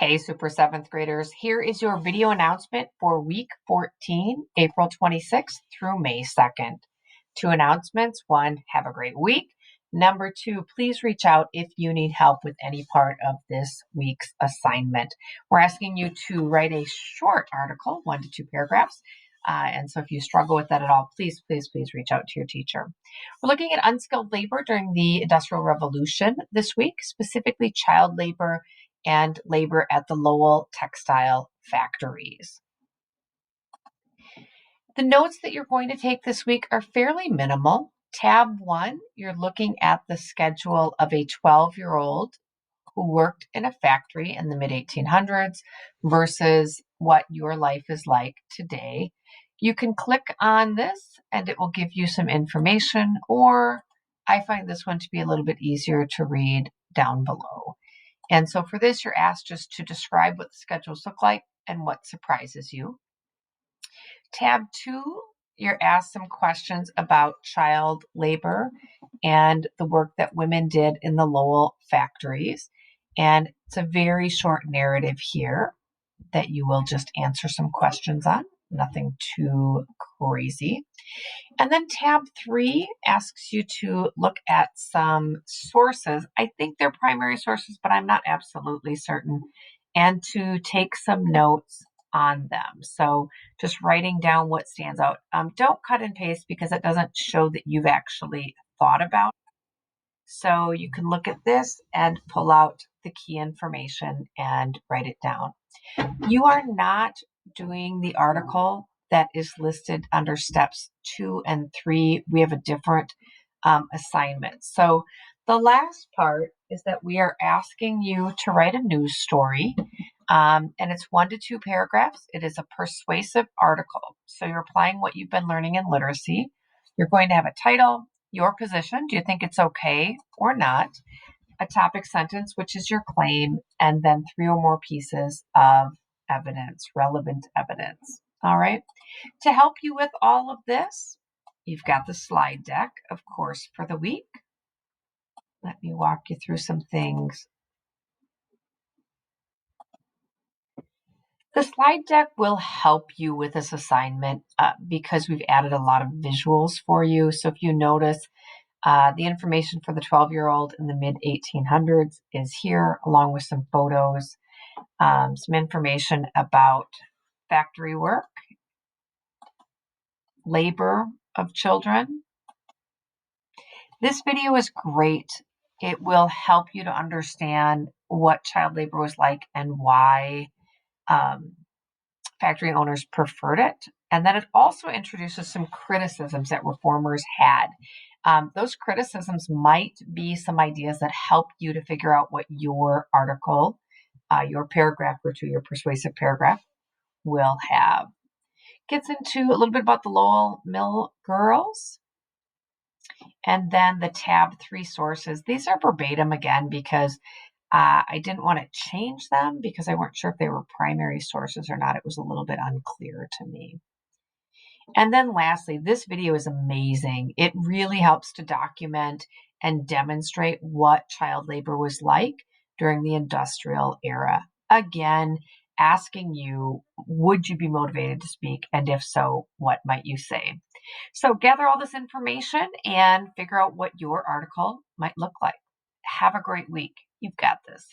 Hey, Super 7th graders, here is your video announcement for week 14, April 26th through May 2nd. Two announcements. One, have a great week. Number two, please reach out if you need help with any part of this week's assignment. We're asking you to write a short article, 1 to 2 paragraphs. And so if you struggle with that at all, please reach out to your teacher. We're looking at unskilled labor during the Industrial Revolution this week, specifically child labor and labor at the Lowell textile factories. The notes that you're going to take this week are fairly minimal. Tab 1, you're looking at the schedule of a 12-year-old who worked in a factory in the mid-1800s versus what your life is like today. You can click on this and it will give you some information, or I find this one to be a little bit easier to read down below. And so for this, you're asked just to describe what the schedules look like and what surprises you. Tab 2, you're asked some questions about child labor and the work that women did in the Lowell factories. And it's a very short narrative here that you will just answer some questions on, nothing too crazy. And then tab 3 asks you to look at some sources. I think they're primary sources, but I'm not absolutely certain, and to take some notes on them. So just writing down what stands out. Don't cut and paste because it doesn't show that you've actually thought about it. So you can look at this and pull out the key information and write it down. You are not doing the article that is listed under steps 2 and 3. We have a different assignment. So the last part is that we are asking you to write a news story, and it's 1 to 2 paragraphs. It is a persuasive article. So you're applying what you've been learning in literacy. You're going to have a title, your position, do you think it's okay or not, a topic sentence, which is your claim, and then 3 or more pieces of evidence, relevant evidence. All right. To help you with all of this, you've got the slide deck, of course, for the week. Let me walk you through some things. The slide deck will help you with this assignment because we've added a lot of visuals for you. So if you notice, the information for the 12-year-old in the mid-1800s is here, along with some photos, some information about factory work, labor of children. This video is great. It will help you to understand what child labor was like and why factory owners preferred it. And then it also introduces some criticisms that reformers had. Those criticisms might be some ideas that help you to figure out what your article, your paragraph or two, your persuasive paragraph will have. Gets into a little bit about the Lowell Mill girls. And then the tab 3 sources. These are verbatim again because I didn't want to change them because I weren't sure if they were primary sources or not. It was a little bit unclear to me. And then lastly, this video is amazing. It really helps to document and demonstrate what child labor was like during the industrial era. Again, asking you, would you be motivated to speak? And if so, what might you say? So gather all this information and figure out what your article might look like. Have a great week. You've got this.